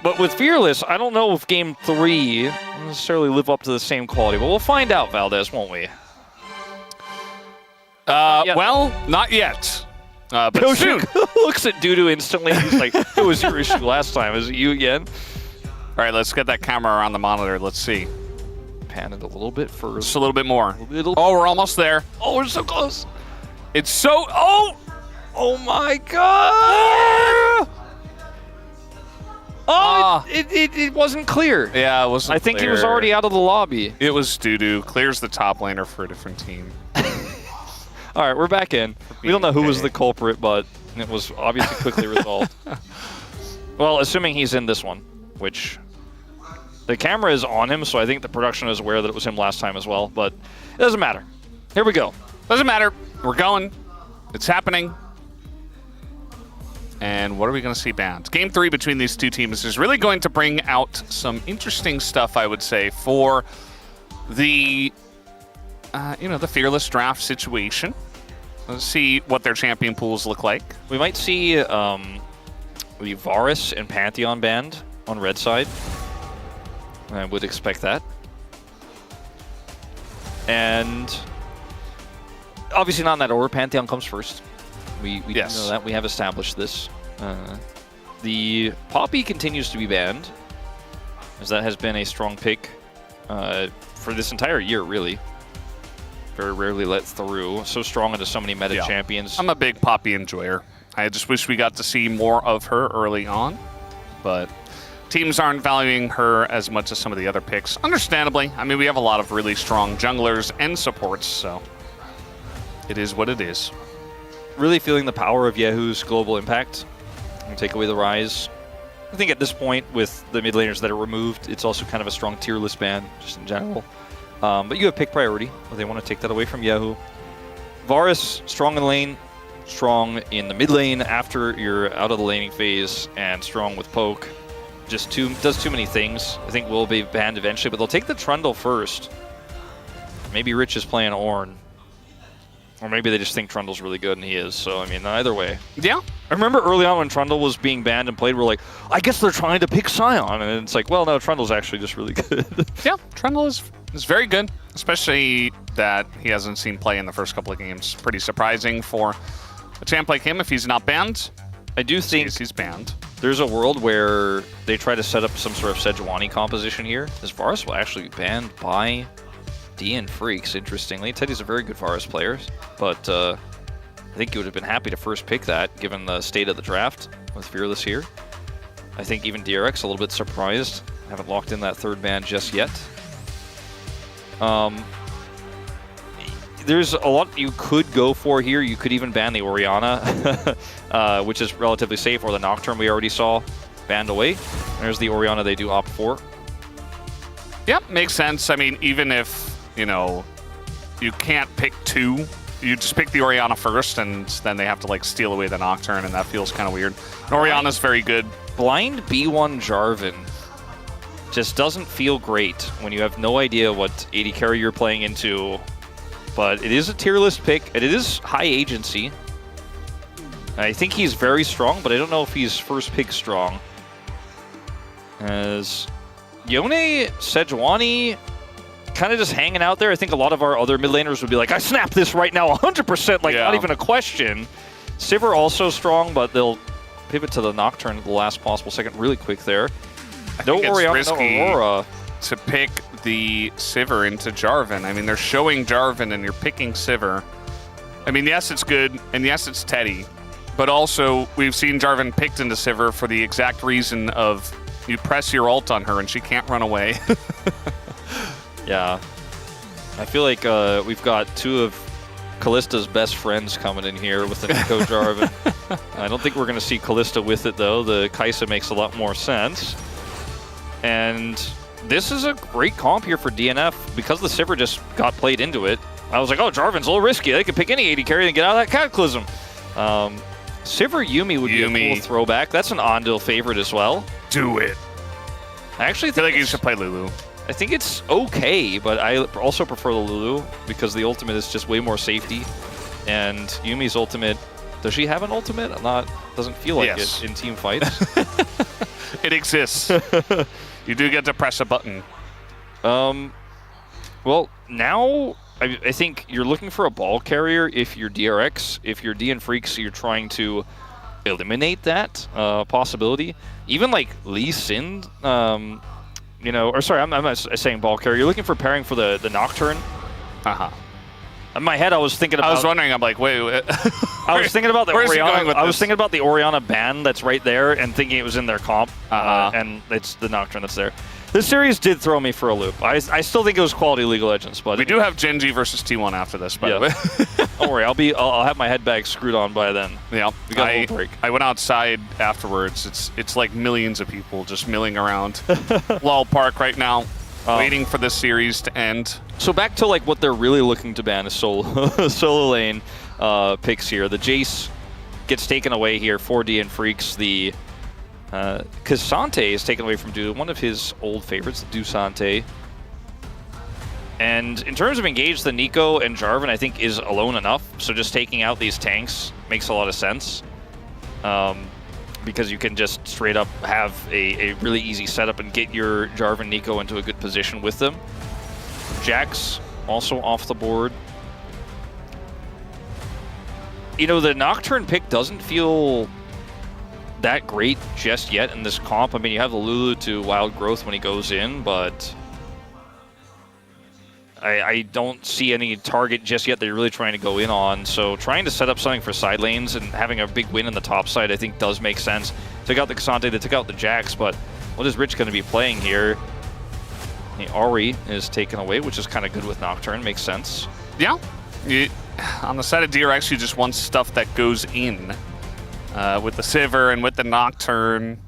But with Fearless, I don't know if Game 3 will necessarily live up to the same quality, but we'll find out, Valdez, won't we? Well, not yet. But soon. Looks at Dudu instantly. He's like, it was your issue last time. Is it you again? All right, let's get that camera around the monitor. Let's see. Pan it a little bit further. Just a little bit more. Oh, we're almost there. Oh, we're so close. It's so... Oh! Oh, my God! Oh, it wasn't clear. Yeah, it wasn't I think clear. he was already out of the lobby. It was Dudu. Clears the top laner for a different team. All right, we're back in. We don't know who was the culprit, but it was obviously quickly resolved. Well, assuming he's in this one, which the camera is on him, so I think the production is aware that it was him last time as well, but it doesn't matter. Here we go. Doesn't matter. We're going. It's happening. And what are we going to see banned? Game 3 between these two teams is really going to bring out some interesting stuff, I would say, for the... the Fearless draft situation. Let's see what their champion pools look like. We might see the Varus and Pantheon banned on red side. I would expect that. And obviously not in that order. Pantheon comes first. We yes. know that. We have established this. The Poppy continues to be banned, as that has been a strong pick for this entire year, really. Very rarely let through. So strong into so many meta champions. I'm a big Poppy enjoyer. I just wish we got to see more of her early on, but teams aren't valuing her as much as some of the other picks. Understandably. I mean, we have a lot of really strong junglers and supports, so it is what it is. Really feeling the power of Yehu's global impact and take away the Rise. I think at this point, with the mid laners that are removed, it's also kind of a strong tier list ban, just in general. But you have pick priority. They want to take that away from Yehu. Varus, strong in lane, strong in the mid lane after you're out of the laning phase, and strong with poke. Just does too many things. I think will be banned eventually, but they'll take the Trundle first. Maybe Rich is playing Ornn. Or maybe they just think Trundle's really good, and he is. So, I mean, either way. Yeah. I remember early on when Trundle was being banned and played, we're like, I guess they're trying to pick Sion. And it's like, well, no, Trundle's actually just really good. Yeah, Trundle is very good, especially that he hasn't seen play in the first couple of games. Pretty surprising for a champ like him if he's not banned. I do think he's banned. There's a world where they try to set up some sort of Sejuani composition here. This Varus will actually be banned by and Freecs, interestingly. Teddy's a very good Varus player, but I think he would have been happy to first pick that, given the state of the draft with Fearless here. I think even DRX a little bit surprised. Haven't locked in that third ban just yet. There's a lot you could go for here. You could even ban the Orianna, which is relatively safe, or the Nocturne we already saw banned away. There's the Orianna they do opt for. Yep, makes sense. I mean, even if you can't pick two. You just pick the Orianna first, and then they have to like steal away the Nocturne, and that feels kind of weird. And Orianna's very good. Blind B1 Jarvan just doesn't feel great when you have no idea what AD carry you're playing into. But it is a tier list pick, and it is high agency. I think he's very strong, but I don't know if he's first pick strong. As Yone, Sejuani, kind of just hanging out there. I think a lot of our other mid laners would be like, I snap this right now 100%, like not even a question. Sivir also strong, but they'll pivot to the Nocturne at the last possible second really quick there. No Orianna, no Aurora. To pick the Sivir into Jarvan. I mean, they're showing Jarvan and you're picking Sivir. I mean, yes, it's good, and yes, it's Teddy. But also, we've seen Jarvan picked into Sivir for the exact reason of you press your ult on her and she can't run away. Yeah. I feel like we've got two of Kallista's best friends coming in here with the Nico Jarvan. I don't think we're going to see Kallista with it, though. The Kai'Sa makes a lot more sense. And this is a great comp here for DNF. Because the Sivir just got played into it, I was like, oh, Jarvan's a little risky. They could pick any AD carry and get out of that Cataclysm. Sivir Yuumi would be a cool throwback. That's an Ondil favorite as well. Do it. I actually feel like you should play Lulu. I think it's okay, but I also prefer the Lulu because the ultimate is just way more safety. And Yumi's ultimate, does she have an ultimate? Doesn't feel like it in team fights. It exists. You do get to press a button. Well, now I think you're looking for a ball carrier if you're DRX. If you're DN Freecs, you're trying to eliminate that possibility. Even like Lee Sin, you know, or sorry, I'm not saying ball carrier. You're looking for pairing for the Nocturne. In my head, I was thinking about. I was wondering. I'm like, wait. I was thinking about the Orianna. I was this? thinking about the Orianna ban that's right there, and thinking it was in their comp, and it's the Nocturne that's there. This series did throw me for a loop. I still think it was quality League of Legends, but we do have Genji versus T1 after this. By the way, don't worry, I'll have my head bag screwed on by then. Yeah, we got a little break. I went outside afterwards. It's like millions of people just milling around Lol Park right now, waiting for this series to end. So back to like what they're really looking to ban is solo lane picks here. The Jace gets taken away here for DN Freecs. The Cassante is taken away from Dude, one of his old favorites, Dusante. And in terms of engage, the Nico and Jarvan I think is alone enough. So just taking out these tanks makes a lot of sense. Because you can just straight up have a really easy setup and get your Jarvan Nico into a good position with them. Jax also off the board. You know, the Nocturne pick doesn't feel that great just yet in this comp. I mean, you have the Lulu to Wild Growth when he goes in, but I don't see any target just yet that you're really trying to go in on. So trying to set up something for side lanes and having a big win in the top side I think does make sense. Took out the Cassante, they took out the Jax, but what is Rich going to be playing here? The Ahri is taken away, which is kind of good with Nocturne, makes sense. Yeah. On the side of DRX, you just want stuff that goes in with the Sivir and with the Nocturne.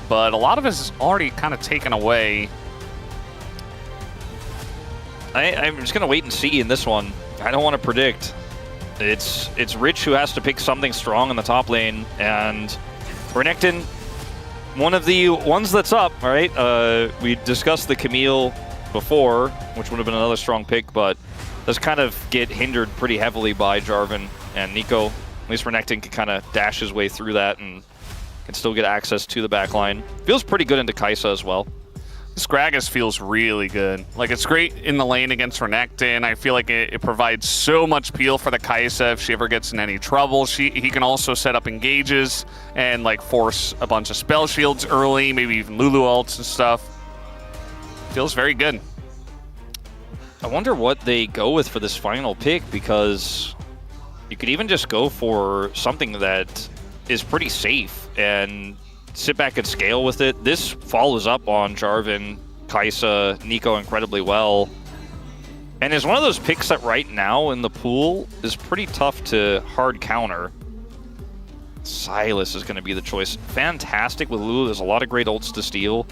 But a lot of it is already kind of taken away. I'm just going to wait and see in this one. I don't want to predict. It's Rich who has to pick something strong in the top lane, and Renekton, one of the ones that's up, all right? We discussed the Camille before, which would have been another strong pick, but does kind of get hindered pretty heavily by Jarvan and Nico. At least Renekton can kind of dash his way through that and can still get access to the backline. Feels pretty good into Kai'Sa as well. This Gragas feels really good. Like, it's great in the lane against Renekton. I feel like it provides so much peel for the Kai'Sa if she ever gets in any trouble. He can also set up engages and like force a bunch of spell shields early, maybe even Lulu ults and stuff. Feels very good. I wonder what they go with for this final pick, because you could even just go for something that is pretty safe and sit back and scale with it. This follows up on Jarvan, Kai'Sa, Nico incredibly well. And is one of those picks that right now in the pool is pretty tough to hard counter. Silas is going to be the choice. Fantastic with Lulu. There's a lot of great ults to steal.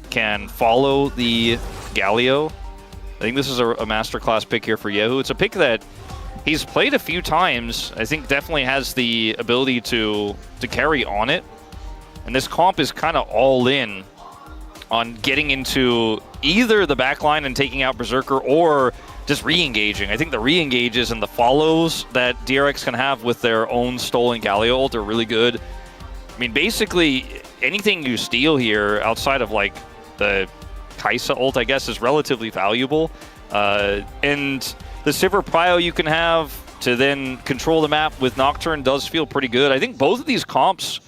Can follow the Galio. I think this is a masterclass pick here for Yehu. It's a pick that he's played a few times. I think definitely has the ability to carry on it. And this comp is kind of all in on getting into either the backline and taking out Berserker or just re-engaging. I think the re-engages and the follows that DRX can have with their own stolen Galio ult are really good. I mean, basically, anything you steal here outside of like the Kai'Sa ult, I guess, is relatively valuable. And the Sivir Prio you can have to then control the map with Nocturne does feel pretty good. I think both of these comps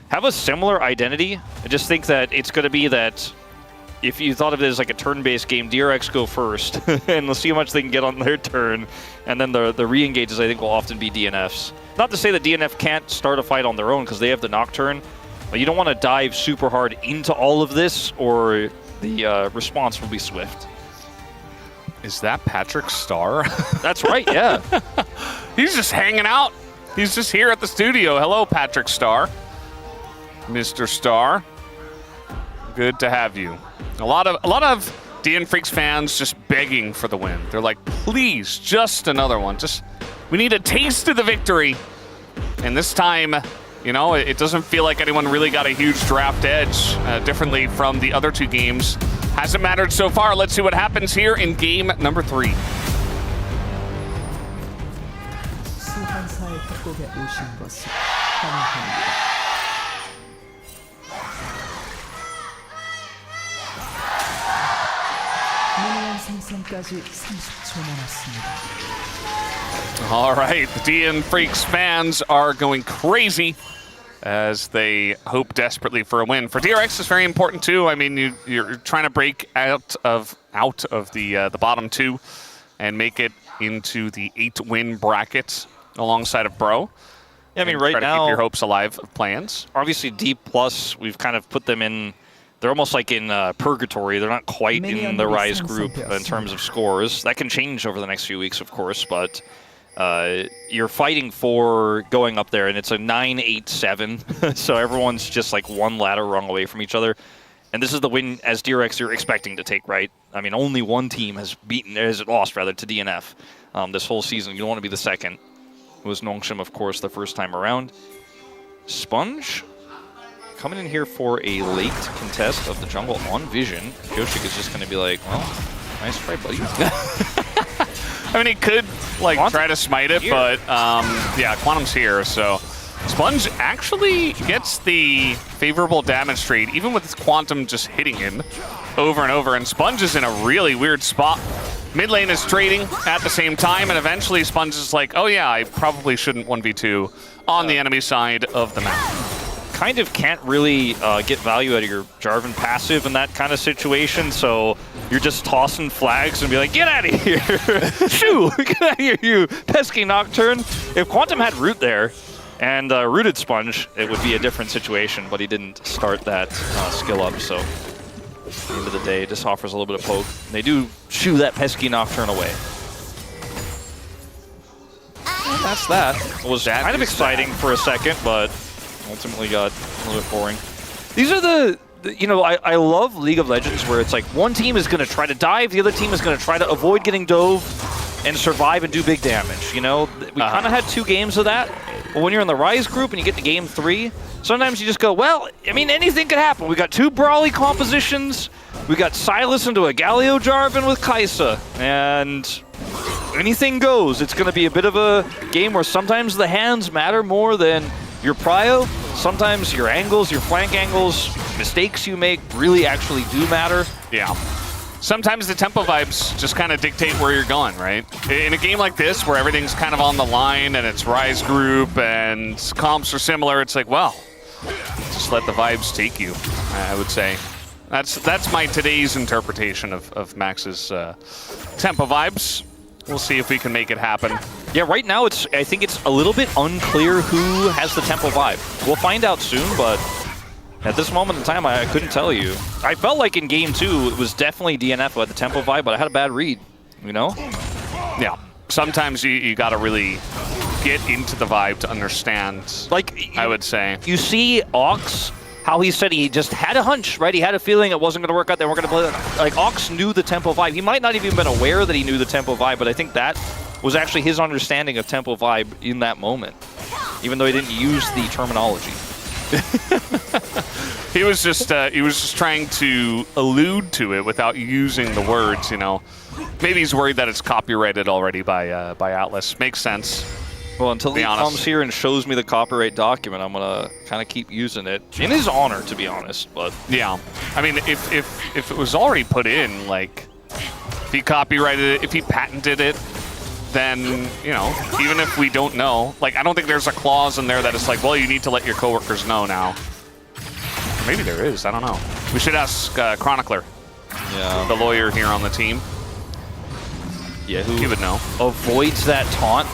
have a similar identity. I just think that it's going to be that if you thought of it as like a turn-based game, DRX go first, and we'll see how much they can get on their turn, and then the re-engages I think will often be DNFs. Not to say that DNF can't start a fight on their own because they have the Nocturne, but you don't want to dive super hard into all of this or the response will be swift. Is that Patrick Star? That's right, yeah. He's just hanging out. He's just here at the studio. Hello, Patrick Star. Mr. Star, good to have you. A lot of DN Freecs fans just begging for the win. They're like, please, just another one. We need a taste of the victory. And this time, you know, it doesn't feel like anyone really got a huge draft edge, differently from the other two games. Hasn't mattered so far. Let's see what happens here in game number 3. 생선까지 30초 남았습니다. All right, the DN Freecs fans are going crazy as they hope desperately for a win. For DRX, it's very important too. I mean, you're trying to break out of the bottom 2 and make it into the 8-win bracket alongside of Bro. Yeah, I mean, and right try to now, keep your hopes alive of plans. Obviously, D+, we've kind of put them in. They're almost like in purgatory. They're not quite in the Rise group in terms of scores. That can change over the next few weeks, of course, but you're fighting for going up there, and it's a 9-8-7, so everyone's just like one ladder rung away from each other. And this is the win as DRX you're expecting to take, right? I mean, only one team has lost rather to DNF this whole season. You don't want to be the second. It was Nongshim, of course, the first time around. Sponge coming in here for a late contest of the jungle on Vision. Yoshik is just going to be like, well, nice try, buddy. I mean, he could like try to smite it, but yeah, Quantum's here, so Sponge actually gets the favorable damage trade, even with Quantum just hitting him over and over, and Sponge is in a really weird spot. Mid lane is trading at the same time, and eventually Sponge is like, oh yeah, I probably shouldn't 1v2 on the enemy side of the map. Kind of can't really get value out of your Jarvan passive in that kind of situation, so you're just tossing flags and be like, get out of here! Shoo! Get out of here, you pesky Nocturne! If Quantum had root there and rooted Sponge, it would be a different situation, but he didn't start that skill up, so at the end of the day, it just offers a little bit of poke. And they do shoo that pesky Nocturne away. And that's that. It was kind of exciting for a second, but ultimately got a little bit boring. These are the you know, I love League of Legends where it's like one team is going to try to dive, the other team is going to try to avoid getting dove and survive and do big damage, you know? We kind of had 2 games of that, but when you're in the Rise group and you get to game 3, sometimes you just go, well, I mean, anything could happen. We got 2 Brawly compositions, we got Silas into a Galio Jarvan with Kaisa, and anything goes. It's going to be a bit of a game where sometimes the hands matter more than your prio. Sometimes your angles, your flank angles, mistakes you make really actually do matter. Yeah. Sometimes the tempo vibes just kind of dictate where you're going, right? In a game like this, where everything's kind of on the line and it's Rise group and comps are similar, it's like, well, just let the vibes take you, I would say. That's my today's interpretation of Max's tempo vibes. We'll see if we can make it happen. Yeah, right now I think it's a little bit unclear who has the tempo vibe. We'll find out soon, but at this moment in time, I couldn't tell you. I felt like in game 2, it was definitely DNF who had the tempo vibe, but I had a bad read, you know? Yeah. Sometimes you got to really get into the vibe to understand, like, I would say. You see Ox, how he said he just had a hunch, right? He had a feeling it wasn't going to work out. They weren't going to play. Like, Ox knew the tempo vibe. He might not even been aware that he knew the tempo vibe, but I think that was actually his understanding of tempo vibe in that moment, even though he didn't use the terminology. He was just trying to allude to it without using the words, you know. Maybe he's worried that it's copyrighted already by Atlas. Makes sense. Well, until he comes here and shows me the copyright document, I'm gonna kind of keep using it in his honor, to be honest. But yeah, I mean, if it was already put in, like, if he copyrighted it, if he patented it, then, you know, even if we don't know, like, I don't think there's a clause in there that it's like, well, you need to let your coworkers know now. Maybe there is. I don't know. We should ask Chronicler, the lawyer here on the team. Yeah, he would know. Avoids that taunt.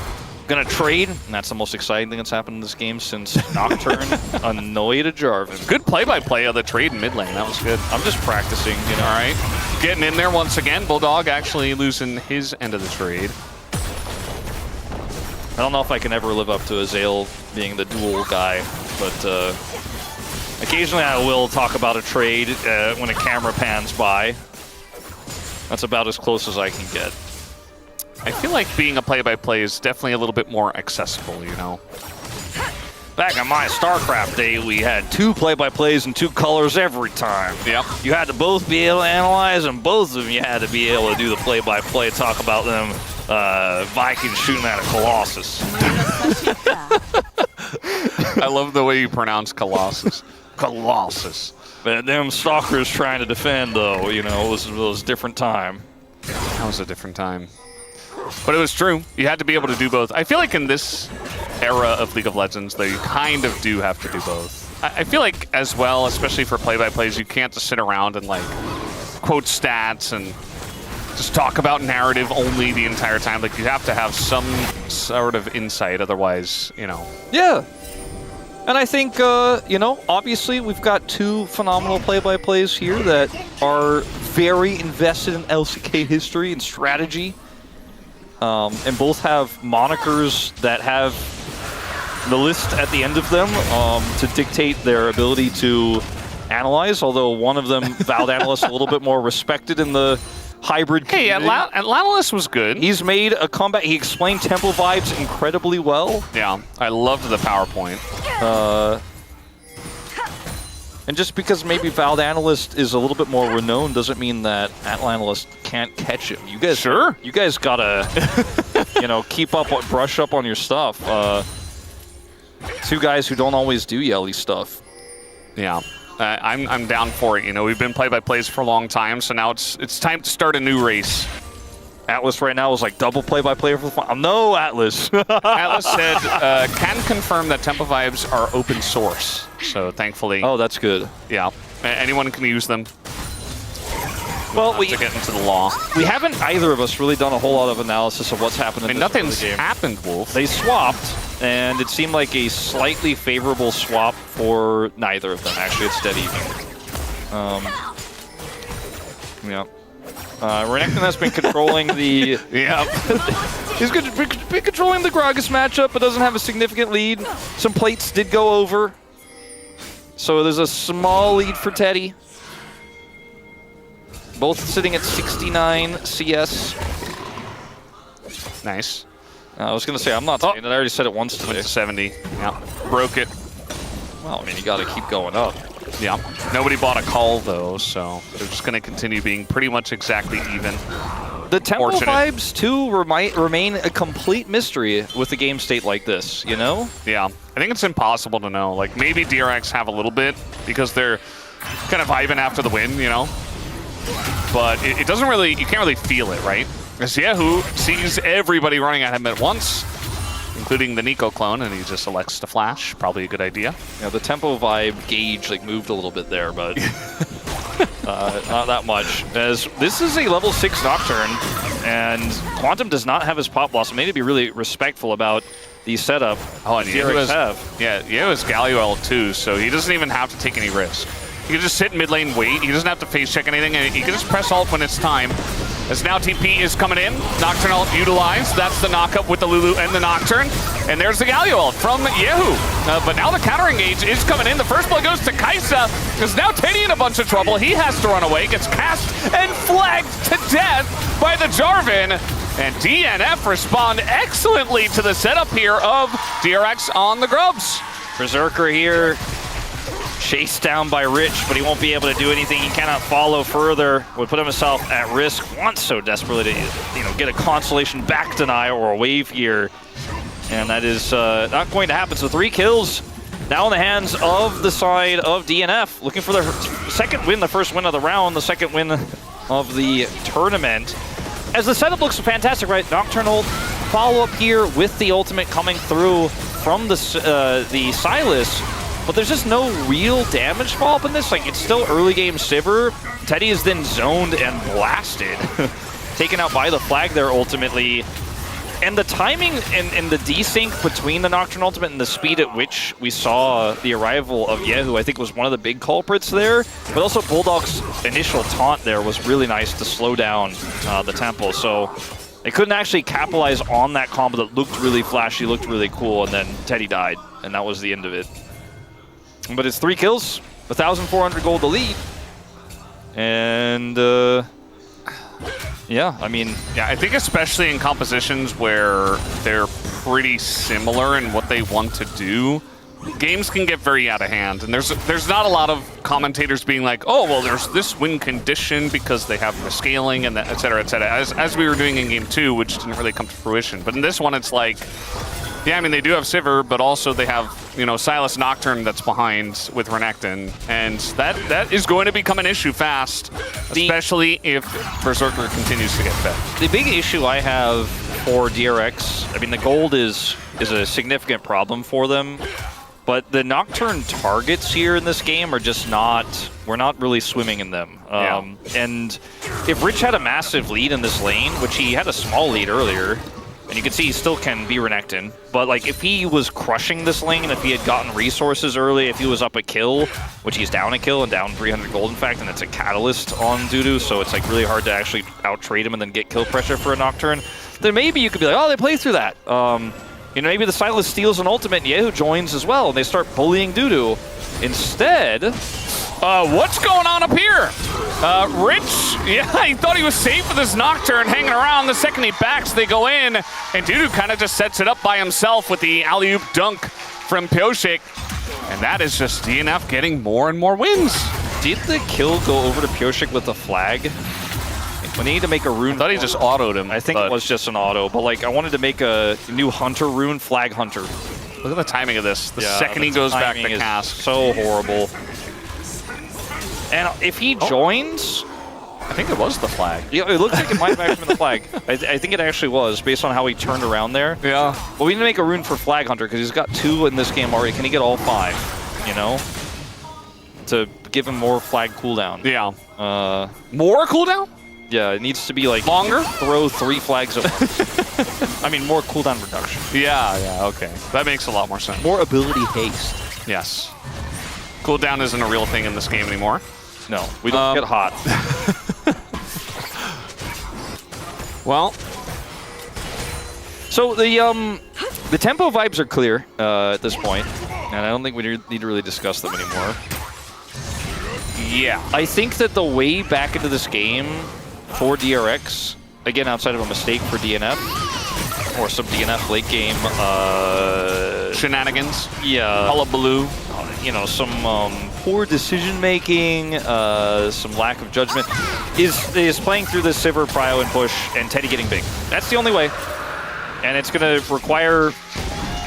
Gonna trade, and that's the most exciting thing that's happened in this game since Nocturne annoyed a Jarvan. Good play-by-play of the trade in mid lane. That was good. I'm just practicing, you know. All right. Getting in there once again. Bulldog actually losing his end of the trade. I don't know if I can ever live up to Azael being the duel guy, but occasionally I will talk about a trade when a camera pans by. That's about as close as I can get. I feel like being a play-by-play is definitely a little bit more accessible, you know. Back in my StarCraft day, we had 2 play-by-plays and 2 colors every time. Yep. You had to both be able to analyze, and both of them you had to be able to do the play-by-play, talk about them Vikings shooting at a Colossus. I love the way you pronounce Colossus. Colossus. But them stalkers trying to defend, though, you know, it was a different time. That was a different time. But it was true. You had to be able to do both. I feel like in this era of League of Legends, though, you kind of do have to do both. I feel like as well, especially for play-by-plays, you can't just sit around and like quote stats and just talk about narrative only the entire time. Like you have to have some sort of insight, otherwise, you know. Yeah. And I think, you know, obviously we've got two phenomenal play-by-plays here that are very invested in LCK history and strategy. And both have monikers that have the list at the end of them to dictate their ability to analyze, although one of them, Valve Analyst, a little bit more respected in the hybrid community. Hey, Atlantis was good. He's made a comeback. He explained tempo vibes incredibly well. Yeah, I loved the PowerPoint. And just because maybe Valve Analyst is a little bit more renowned doesn't mean that Analyst can't catch him. You guys, sure. You guys gotta, you know, keep up, brush up on your stuff. Two guys who don't always do yelly stuff. Yeah, I'm down for it. You know, we've been play-by-plays for a long time, so now it's time to start a new race. Atlas right now is like double play-by-play for the final. No, Atlas. Atlas said, can confirm that Tempo Vibes are open source. So thankfully. Oh, that's good. Yeah, anyone can use them. Well, we to get into the law. We haven't either of us really done a whole lot of analysis of what's happened in this nothing's game. happened, Wolf. They swapped, and it seemed like a slightly favorable swap for neither of them. Actually, it's dead even. Yeah. Renekton has been controlling the... Yeah. He's been controlling the Gragas matchup, but doesn't have a significant lead. Some plates did go over. So there's a small lead for Teddy. Both sitting at 69 CS. Nice. I was going to say, I'm not saying it. I already said it once today. 70. Yeah. Broke it. Well, I mean, you got to keep going up. Yeah. Nobody bought a call, though, so they're just going to continue being pretty much exactly even. The tempo vibes, too, remain a complete mystery with a game state like this, you know? Yeah. I think it's impossible to know. Like, maybe DRX have a little bit because they're kind of vibing after the win, you know? But it doesn't really, you can't really feel it, right? Because Yahoo sees everybody running at him at once, including the Nico clone, and he just elects to flash. Probably a good idea. Yeah, the tempo vibe gauge like moved a little bit there, but not that much. As this is a level 6 Nocturne, and Quantum does not have his Pop Blossom. They need to be really respectful about the setup. Oh, and DRX have. Yeah, Yahoo has Galio too, so he doesn't even have to take any risk. He can just sit in mid lane, wait. He doesn't have to phase check anything, and he can just press ult when it's time. As now TP is coming in. Nocturne ult utilized. That's the knockup with the Lulu and the Nocturne. And there's the Galio ult from Yahoo. But now the counter engage is coming in. The first blood goes to Kaisa. Because now Teddy in a bunch of trouble. He has to run away. Gets cast and flagged to death by the Jarvan. And DNF respond excellently to the setup here of DRX on the Grubs. Berserker here. Chased down by Rich, but he won't be able to do anything. He cannot follow further. Would put himself at risk. Wants so desperately to, you know, get a consolation back deny or a wave here, and that is not going to happen. So 3 kills now in the hands of the side of DNF, looking for their second win, the first win of the round, the second win of the tournament. As the setup looks fantastic, right? Nocturnal follow up here with the ultimate coming through from the Sylas. But there's just no real damage follow-up in this. Like, it's still early game Sivir. Teddy is then zoned and blasted. Taken out by the flag there, ultimately. And the timing and the desync between the Nocturne ultimate and the speed at which we saw the arrival of Yahoo, I think, was one of the big culprits there. But also Bulldog's initial taunt there was really nice to slow down the tempo. So they couldn't actually capitalize on that combo that looked really flashy, looked really cool, and then Teddy died. And that was the end of it. But it's 3 kills, 1,400 gold to lead. And, yeah, I mean... Yeah, I think especially in compositions where they're pretty similar in what they want to do, games can get very out of hand. And there's not a lot of commentators being like, oh, well, there's this win condition because they have the scaling and et cetera, as we were doing in Game 2, which didn't really come to fruition. But in this one, it's like... Yeah, I mean, they do have Sivir, but also they have, you know, Silas Nocturne that's behind with Renekton, and that is going to become an issue fast, especially if Berserker continues to get fed. The big issue I have for DRX, I mean, the gold is a significant problem for them, but the Nocturne targets here in this game are just not, we're not really swimming in them. And if Rich had a massive lead in this lane, which he had a small lead earlier, and you can see he still can be Renekton, but like if he was crushing this lane, if he had gotten resources early, if he was up a kill, which he's down a kill and down 300 gold in fact, and it's a catalyst on Dudu, so it's like really hard to actually out-trade him and then get kill pressure for a Nocturne, then maybe you could be like, oh, they play through that. You know, maybe the Silas steals an ultimate and Yehu joins as well, and they start bullying Dudu. Instead, what's going on up here? Rich, yeah, he thought he was safe with his Nocturne hanging around. The second he backs, they go in, and Dudu kind of just sets it up by himself with the alley-oop dunk from Pyosik. And that is just DNF getting more and more wins. did the kill go over to Pyosik with the flag? We need to make a rune. I thought he just autoed him. I think it was just an auto, but like I wanted to make a new Hunter rune, Flag Hunter. Look at the timing of this. The second he goes back to cast. So horrible. And if he joins, I think it was the flag. Yeah, it looks like it might have actually been the flag. I think it actually was, based on how he turned around there. Yeah. But we need to make a rune for Flag Hunter, because he's got 2 in this game already. Can he get all 5, you know? To give him more flag cooldown. Yeah. More cooldown? Yeah, it needs to be like... Longer? Throw 3 flags at once. I mean, more cooldown reduction. Yeah, okay. That makes a lot more sense. More ability haste. Yes. Cooldown isn't a real thing in this game anymore. No, we don't get hot. Well, so the tempo vibes are clear at this point, and I don't think we need to really discuss them anymore. Yeah. I think that the way back into this game for DRX, again outside of a mistake for DNF, or some DNF late game shenanigans. Yeah. Hullabaloo. You know, some poor decision making, some lack of judgment, is playing through this Sivir, Prio, and push, and Teddy getting big. That's the only way. And it's going to require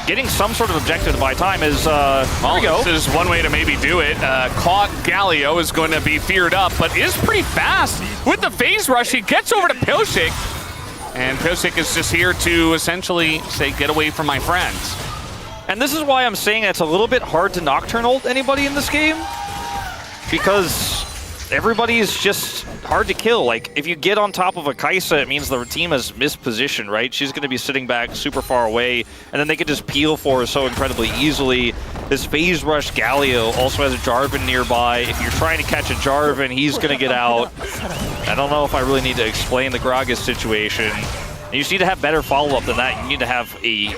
getting some sort of objective to buy time. Is here we go. This is one way to maybe do it. Caught Galio is going to be feared up, but is pretty fast with the phase rush. He gets over to Pyosik, and Pyosik is just here to essentially say, "Get away from my friends." And this is why I'm saying it's a little bit hard to Nocturne ult anybody in this game, because everybody is just hard to kill. Like, if you get on top of a Kai'Sa, it means the team has mispositioned, right? She's going to be sitting back super far away, and then they could just peel for her so incredibly easily. This phase rush Galio also has a Jarvan nearby. If you're trying to catch a Jarvan, he's going to get out. I don't know if I really need to explain the Gragas situation. You just need to have better follow-up than that. You need to have a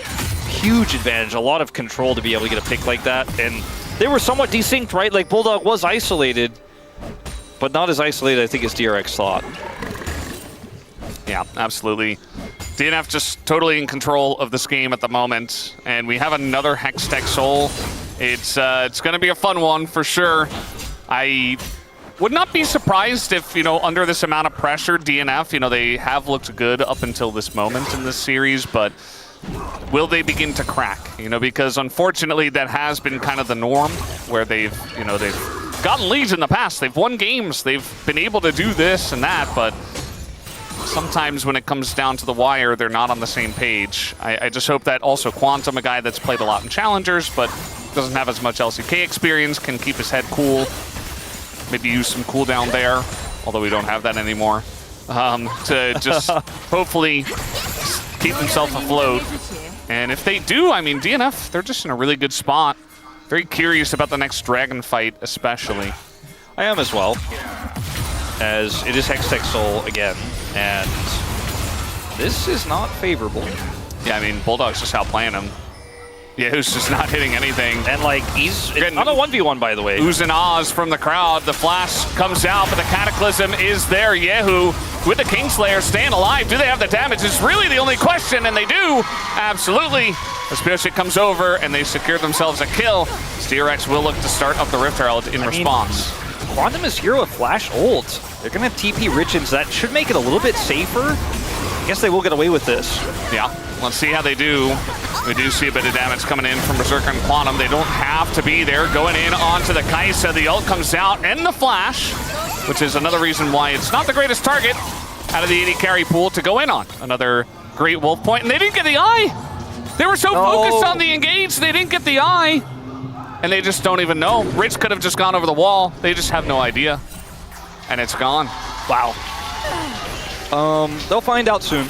huge advantage, a lot of control to be able to get a pick like that. And they were somewhat desynced, right? Like, Bulldog was isolated, but not as isolated, I think, as DRX thought. Yeah, absolutely. DNF just totally in control of this game at the moment, and we have another Hextech Soul. It's going to be a fun one for sure. I would not be surprised if, you know, under this amount of pressure, DNF, you know, they have looked good up until this moment in this series, but will they begin to crack? You know, because unfortunately that has been kind of the norm, where they've gotten leads in the past. They've won games. They've been able to do this and that, but sometimes when it comes down to the wire, they're not on the same page. I just hope that also Quantum, a guy that's played a lot in Challengers, but doesn't have as much LCK experience, can keep his head cool. Maybe use some cooldown there, although we don't have that anymore, to just hopefully keep himself afloat. And if they do, I mean, DNF, they're just in a really good spot. Very curious about the next Dragon fight, especially. I am as well, as it is Hextech Soul again, and this is not favorable. Yeah, I mean, Bulldog's just outplaying him. Yeah, who's just not hitting anything. And like, it's not a 1v1, by the way. Oohs and ahs from the crowd. The flash comes out, but the Cataclysm is there. Yehu with the Kingslayer staying alive. Do they have the damage? Is really the only question, and they do. Absolutely. As Pyosik comes over, and they secure themselves a kill. DRX will look to start up the Rift Herald in response. Quantum is here with Flash ult. They're going to TP Rich into that. Should make it a little bit safer. I guess they will get away with this. Yeah. Let's see how they do. We do see a bit of damage coming in from Berserker and Quantum. They don't have to be there. Going in onto the Kaisa. The ult comes out and the flash, which is another reason why it's not the greatest target out of the 80 carry pool to go in on. Another great wolf point, and they didn't get the eye. They were so focused on the engage, they didn't get the eye. And they just don't even know. Rich could have just gone over the wall. They just have no idea. And it's gone. Wow. They'll find out soon.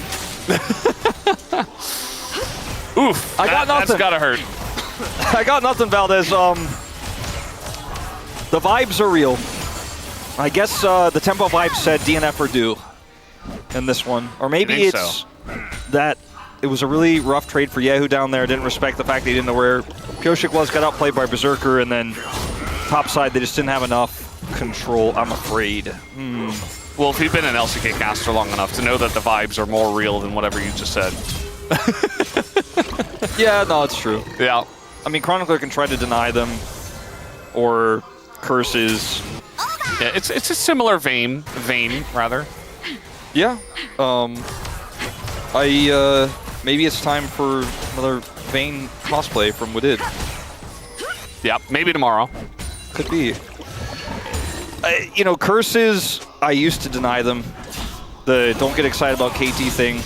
Oof. I got nothing. That's gotta hurt. I got nothing, Valdez. The vibes are real. I guess the tempo vibes said DNF are due in this one. Or maybe it's that it was a really rough trade for Yehu down there. Didn't respect the fact they didn't know where Pyosik was. Got outplayed by Berserker, and then top side, they just didn't have enough control, I'm afraid. Well, if you've been an LCK caster long enough to know that the vibes are more real than whatever you just said. Yeah, no, it's true. Yeah. I mean, Chronicler can try to deny them, or curses. Yeah, it's a similar vein, rather. Yeah. Maybe it's time for another Vayne cosplay from Woodid. Yeah, maybe tomorrow. Could be. You know, curses, I used to deny them. The don't get excited about KT thing.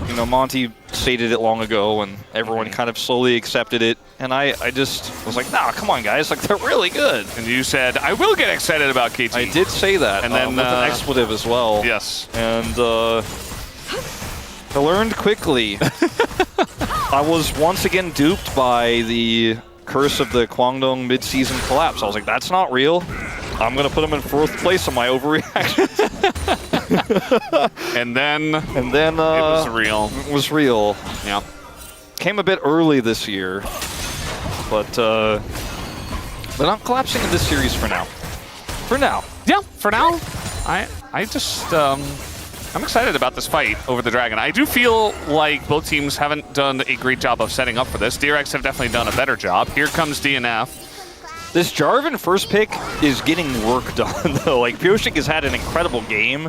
You know, Monty stated it long ago, and everyone kind of slowly accepted it. And I just was like, nah, come on, guys. Like, they're really good. And you said, I will get excited about KT. I did say that. And then with an expletive as well. Yes. And I learned quickly. I was once again duped by the curse of the Kwangdong mid-season collapse. I was like, that's not real. I'm going to put him in 4th place on my overreaction. and then it was real. It was real. Yeah. Came a bit early this year, but I'm collapsing in this series for now. For now. Yeah, for now. I just I'm excited about this fight over the Dragon. I do feel like both teams haven't done a great job of setting up for this. DRX have definitely done a better job. Here comes DNF. This Jarvan first pick is getting work done, though. Like, Pyosik has had an incredible game.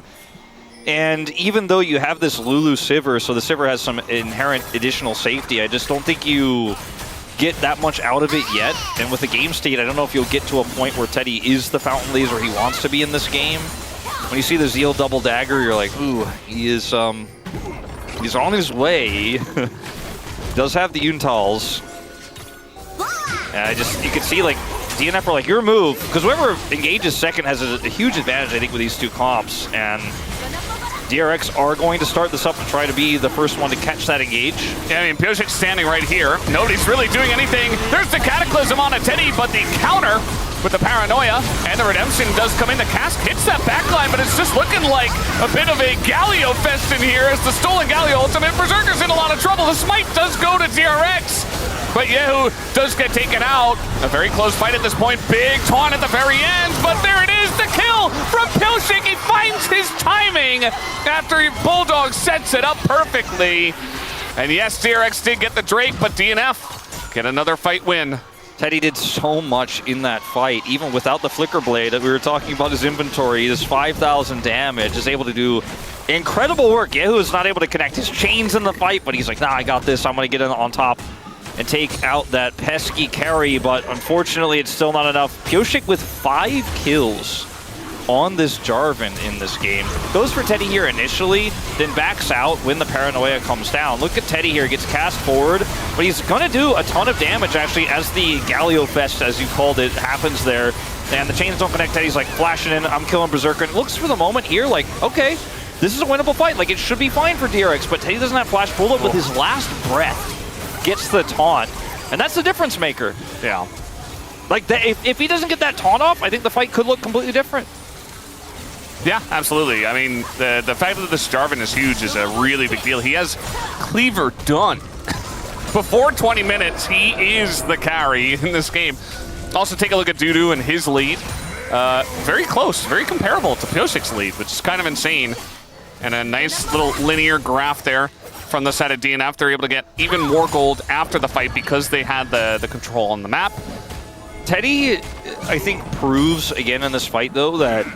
And even though you have this Lulu Sivir, so the Sivir has some inherent additional safety, I just don't think you get that much out of it yet. And with the game state, I don't know if you'll get to a point where Teddy is the Fountain Laser he wants to be in this game. When you see the Zeal double dagger, you're like, ooh, he's on his way. Does have the Yuntals. And you can see, like, DNF are like, your move, because whoever engages second has a huge advantage, I think, with these two comps, and DRX are going to start this up and try to be the first one to catch that engage. Yeah, I mean, Pyosik's standing right here. Nobody's really doing anything. There's the Cataclysm on a Teddy, but the counter with the Paranoia, and the Redemption does come in. The Cask hits that backline, but it's just looking like a bit of a Galio fest in here as the stolen Galio ultimate. Berserker's in a lot of trouble. The smite does go to DRX. But Yehu does get taken out. A very close fight at this point. Big taunt at the very end, but there it is, the kill from Pyosik. He finds his timing after Bulldog sets it up perfectly. And yes, DRX did get the Drake, but DNF get another fight win. Teddy did so much in that fight, even without the Flicker Blade that we were talking about his inventory. His 5,000 damage, is able to do incredible work. Yehu is not able to connect his chains in the fight, but he's like, nah, I got this. I'm going to get in on top and take out that pesky carry, but unfortunately it's still not enough. Pyosik with 5 kills on this Jarvan in this game. Goes for Teddy here initially, then backs out when the Paranoia comes down. Look at Teddy here, gets cast forward, but he's gonna do a ton of damage actually as the Galio Fest, as you called it, happens there. And the chains don't connect. Teddy's like flashing in, I'm killing Berserker. And it looks for the moment here like, okay, this is a winnable fight. Like, it should be fine for DRX, but Teddy doesn't have flash. Bullet with his last breath gets the taunt, and that's the difference maker. Yeah. Like, if he doesn't get that taunt off, I think the fight could look completely different. Yeah, absolutely. I mean, the fact that this Jarvan is huge is a really big deal. He has Cleaver done. Before 20 minutes, he is the carry in this game. Also, take a look at Dudu and his lead. Very close, very comparable to Pyosik's lead, which is kind of insane. And a nice little linear graph there from the side of DNF. They're able to get even more gold after the fight because they had the control on the map. Teddy, I think, proves again in this fight, though, that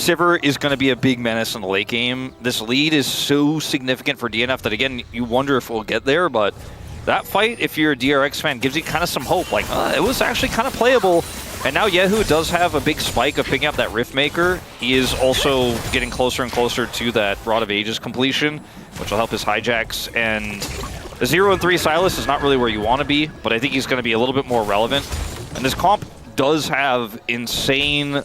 Sivir is going to be a big menace in the late game. This lead is so significant for DNF that, again, you wonder if we'll get there, but that fight, if you're a DRX fan, gives you kind of some hope. Like, it was actually kind of playable. And now Yehu does have a big spike of picking up that Rift Maker. He is also getting closer and closer to that Rod of Ages completion, which will help his hijacks. And the 0 and 3 Sylas is not really where you want to be, but I think he's going to be a little bit more relevant. And this comp does have insane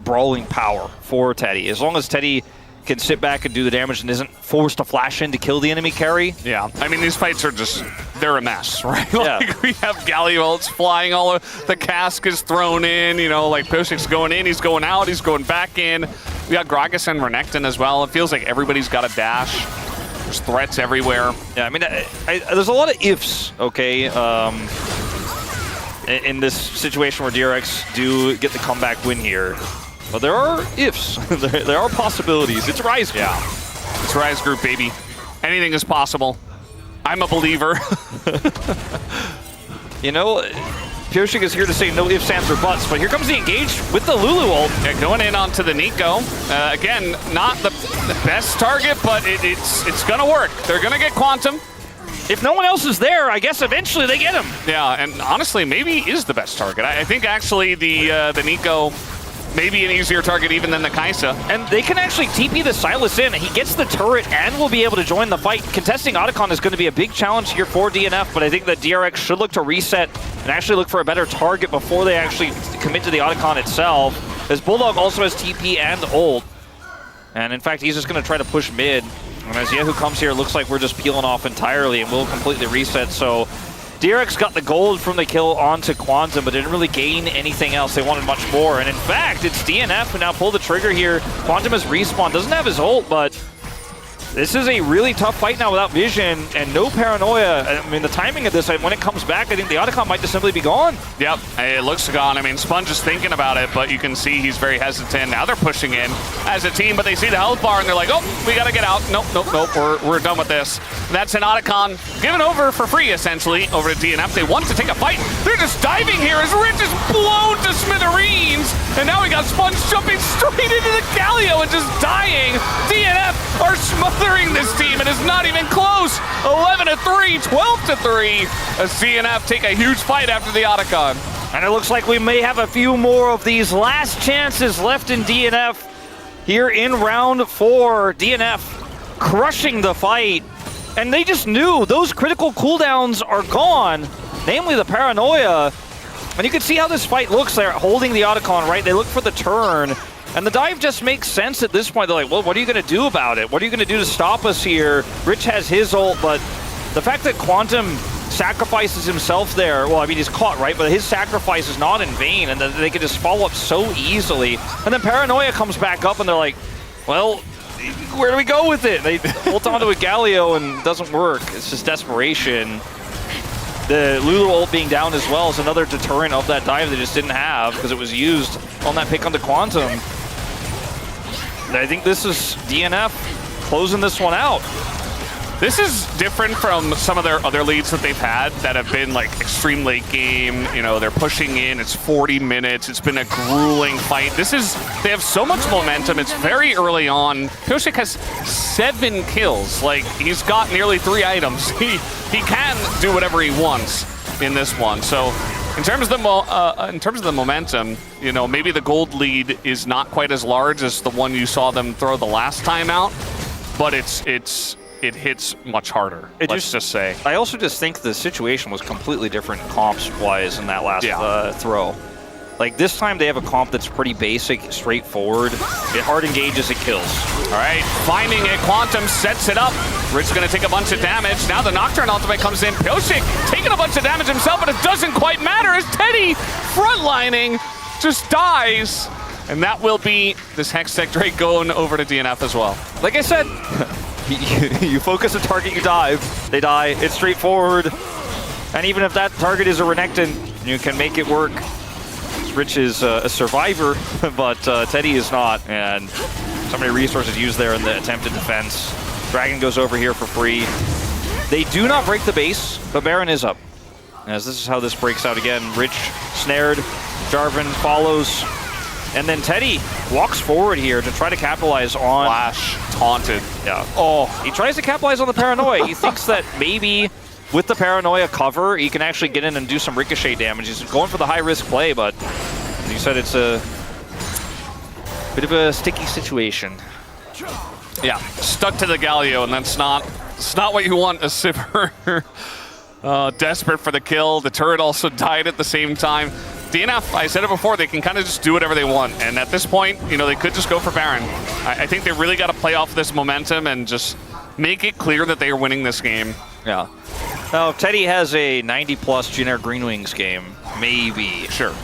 brawling power for Teddy. As long as Teddy can sit back and do the damage and isn't forced to flash in to kill the enemy carry. Yeah, I mean, these fights are just, they're a mess, right? Yeah. Like, we have Galio ults flying, all of the cask is thrown in, you know, like Pyosic's going in, he's going out, he's going back in. We got Gragas and Renekton as well. It feels like everybody's got a dash. There's threats everywhere. Yeah, I mean, there's a lot of ifs, okay? In this situation where DRX do get the comeback win here. But there are ifs. there are possibilities. It's Rise. Yeah. It's Rise Group, baby. Anything is possible. I'm a believer. You know, Pyosik is here to say no ifs, ands, or buts, but here comes the engage with the Lulu ult. Yeah, going in onto the Nico. Again, not the best target, but it's going to work. They're going to get Quantum. If no one else is there, I guess eventually they get him. Yeah, and honestly, maybe he is the best target. I think actually the Nico may be an easier target even than the Kai'Sa. And they can actually TP the Sylas in. He gets the turret and will be able to join the fight. Contesting Otacon is going to be a big challenge here for DNF, but I think that DRX should look to reset and actually look for a better target before they actually commit to the Otacon itself. As Bulldog also has TP and ult. And in fact, he's just going to try to push mid. And as Yehu comes here, it looks like we're just peeling off entirely and we'll completely reset. So DRX got the gold from the kill onto Quantum, but didn't really gain anything else. They wanted much more. And in fact, it's DNF who now pulled the trigger here. Quantum has respawned, doesn't have his ult, but this is a really tough fight now without vision and no paranoia. I mean, the timing of this, when it comes back, I think the Otacon might just simply be gone. Yep, it looks gone. I mean, Sponge is thinking about it, but you can see he's very hesitant. Now they're pushing in as a team, but they see the health bar and they're like, oh, we gotta get out. Nope, nope, nope, we're done with this. That's an Otacon given over for free, essentially, over to DNF. They want to take a fight. They're just diving here as Rich is blown to smithereens. And now we got Sponge jumping straight into the Galio and just dying. DNF are smothering this team and it's not even close. 11-3, 12-3 as DNF take a huge fight after the Otacon. And it looks like we may have a few more of these last chances left in DNF here in round 4. DNF crushing the fight. And they just knew those critical cooldowns are gone, namely the paranoia. And you can see how this fight looks. They're holding the Otacon, right? They look for the turn. And the dive just makes sense at this point. They're like, well, what are you going to do about it? What are you going to do to stop us here? Rich has his ult, but the fact that Quantum sacrifices himself there, well, I mean, he's caught, right? But his sacrifice is not in vain, and they can just follow up so easily. And then Paranoia comes back up, and they're like, well, where do we go with it? They ult onto a Galio, and it doesn't work. It's just desperation. The Lulu ult being down as well is another deterrent of that dive they just didn't have because it was used on that pick on the Quantum. And I think this is DNF closing this one out. This is different from some of their other leads that they've had that have been like extreme late game. You know, they're pushing in, it's 40 minutes, it's been a grueling fight. This is, they have so much momentum, it's very early on. Pyosik has 7 kills, like he's got nearly 3 items. He can do whatever he wants in this one. So in terms of the momentum, you know, maybe the gold lead is not quite as large as the one you saw them throw the last time out, but it hits much harder, let's just say. I also just think the situation was completely different comps-wise in that last throw. Like, this time they have a comp that's pretty basic, straightforward. It hard engages, it kills. All right, finding it, Quantum sets it up. Rich's gonna take a bunch of damage. Now the Nocturne ultimate comes in. Pyosik taking a bunch of damage himself, but it doesn't quite matter as Teddy, frontlining, just dies. And that will be this Hextech Drake going over to DNF as well. Like I said, you focus a target, you dive, they die. It's straightforward. And even if that target is a Renekton, you can make it work. Rich is a survivor, but Teddy is not. And so many resources used there in the attempted defense. Dragon goes over here for free. They do not break the base, but Baron is up. As this is how this breaks out again. Rich snared, Jarvan follows. And then Teddy walks forward here to try to capitalize on... Flash, taunted. Yeah. Oh, he tries to capitalize on the paranoia. He thinks that maybe with the paranoia cover, he can actually get in and do some ricochet damage. He's going for the high-risk play, but as you said, it's a bit of a sticky situation. Yeah, stuck to the Galio, and that's not what you want a Sivir. Desperate for the kill. The turret also died at the same time. DNF, I said it before, they can kind of just do whatever they want. And at this point, you know, they could just go for Baron. I think they really got to play off this momentum and just make it clear that they are winning this game. Yeah. Now, if Teddy has a 90-plus generic Green Wings game, maybe. Sure.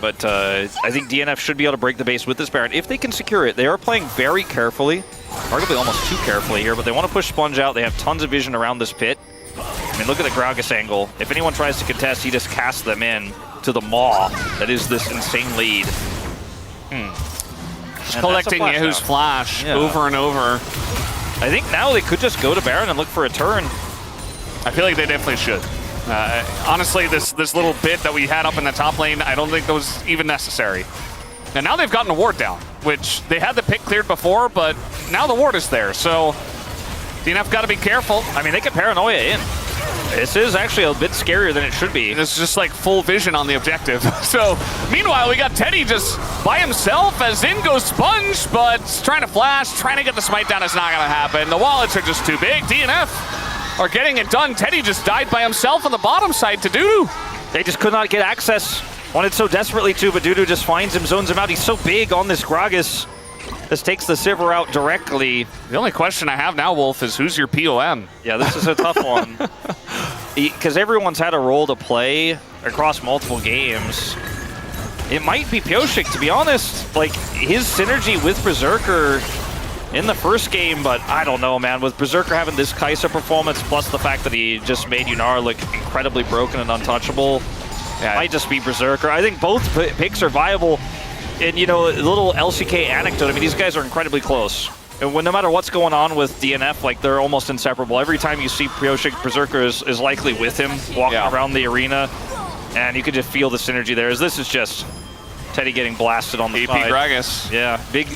But I think DNF should be able to break the base with this Baron. If they can secure it, they are playing very carefully, arguably almost too carefully here, but they want to push Sponge out. They have tons of vision around this pit. I mean, look at the Gragas angle. If anyone tries to contest, he just casts them in to the maw that is this insane lead. Just collecting Yehu's flash over and over. I think now they could just go to Baron and look for a turn. I feel like they definitely should. Honestly, this little bit that we had up in the top lane, I don't think that was even necessary. And now they've gotten a ward down, which they had the pick cleared before, but now the ward is there. So DNF got to be careful. I mean, they can paranoia in. This is actually a bit scarier than it should be. This is just like full vision on the objective. So meanwhile, we got Teddy just by himself as in goes Sponge, but trying to flash, trying to get the smite down is not going to happen. The wallets are just too big. DNF are getting it done. Teddy just died by himself on the bottom side to Dudu. They just could not get access. Wanted so desperately to, but Dudu just finds him, zones him out. He's so big on this Gragas. This takes the Sivir out directly. The only question I have now, Wolf, is who's your POM? Yeah, this is a tough one. Because everyone's had a role to play across multiple games. It might be Pyosik, to be honest. Like, his synergy with Berserker in the first game, but I don't know, man. With Berserker having this Kai'Sa performance, plus the fact that he just made Yunara look incredibly broken and untouchable, it might just be Berserker. I think both picks are viable. And, you know, a little LCK anecdote, I mean, these guys are incredibly close. And no matter what's going on with DNF, like, they're almost inseparable. Every time you see Pyosik, Berserker is likely with him, walking around the arena. And you can just feel the synergy there. As this is just Teddy getting blasted on the AP side. Gragas. Yeah, big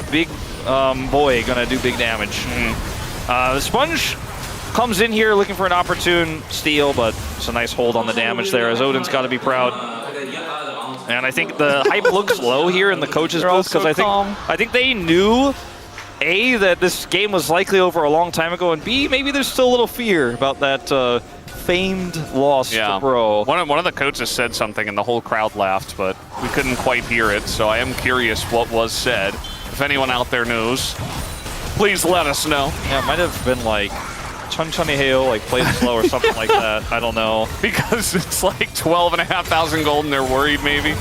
boy gonna do big damage. The Sponge comes in here looking for an opportune steal, but it's a nice hold on the damage there, as Odin's got to be proud. And I think the hype looks low here in the coaches' booth, because I think they knew, A, that this game was likely over a long time ago, and B, maybe there's still a little fear about that famed loss to Bro. One of the coaches said something and the whole crowd laughed, but we couldn't quite hear it, so I am curious what was said. If anyone out there knows, please let us know. Yeah, it might have been like Chunchani Heo, like play it slow or something like that. I don't know. Because it's like 12,500 gold and they're worried maybe.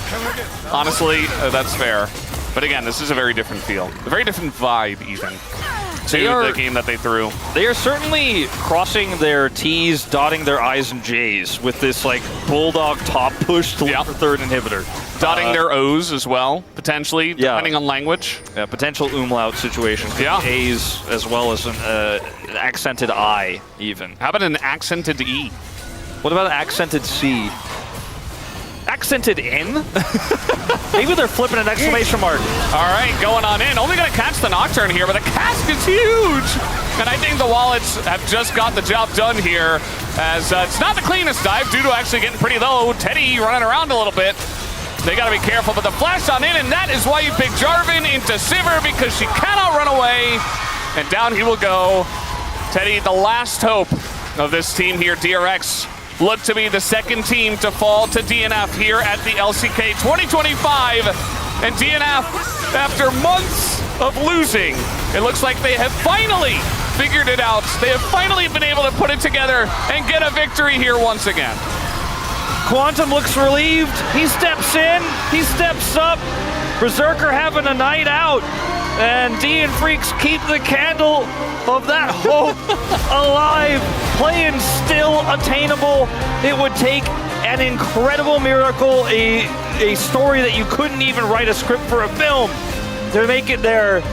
Honestly, that's fair. But again, this is a very different feel. A very different vibe even to the game that they threw. They are certainly crossing their T's, dotting their I's and J's with this like bulldog top push to look for third inhibitor. Dotting their O's as well, potentially, depending on language. Yeah, potential umlaut situation. A's as well as an accented I, even. How about an accented E? What about an accented C? Accented N? Maybe they're flipping an exclamation mark. All right, going on in. Only going to catch the Nocturne here, but the cask is huge. And I think the Wallets have just got the job done here, as it's not the cleanest dive. Dudu actually getting pretty low. Teddy running around a little bit. They got to be careful, but the flash on in, and that is why you pick Jarvan into Sivir, because she cannot run away. And down he will go. Teddy, the last hope of this team here, DRX, look to be the second team to fall to DNF here at the LCK 2025. And DNF, after months of losing, it looks like they have finally figured it out. They have finally been able to put it together and get a victory here once again. Quantum looks relieved. He steps in. He steps up. Berserker having a night out. And D and Freecs keep the candle of that hope alive. Playing still attainable. It would take an incredible miracle, a story that you couldn't even write a script for a film to make it there.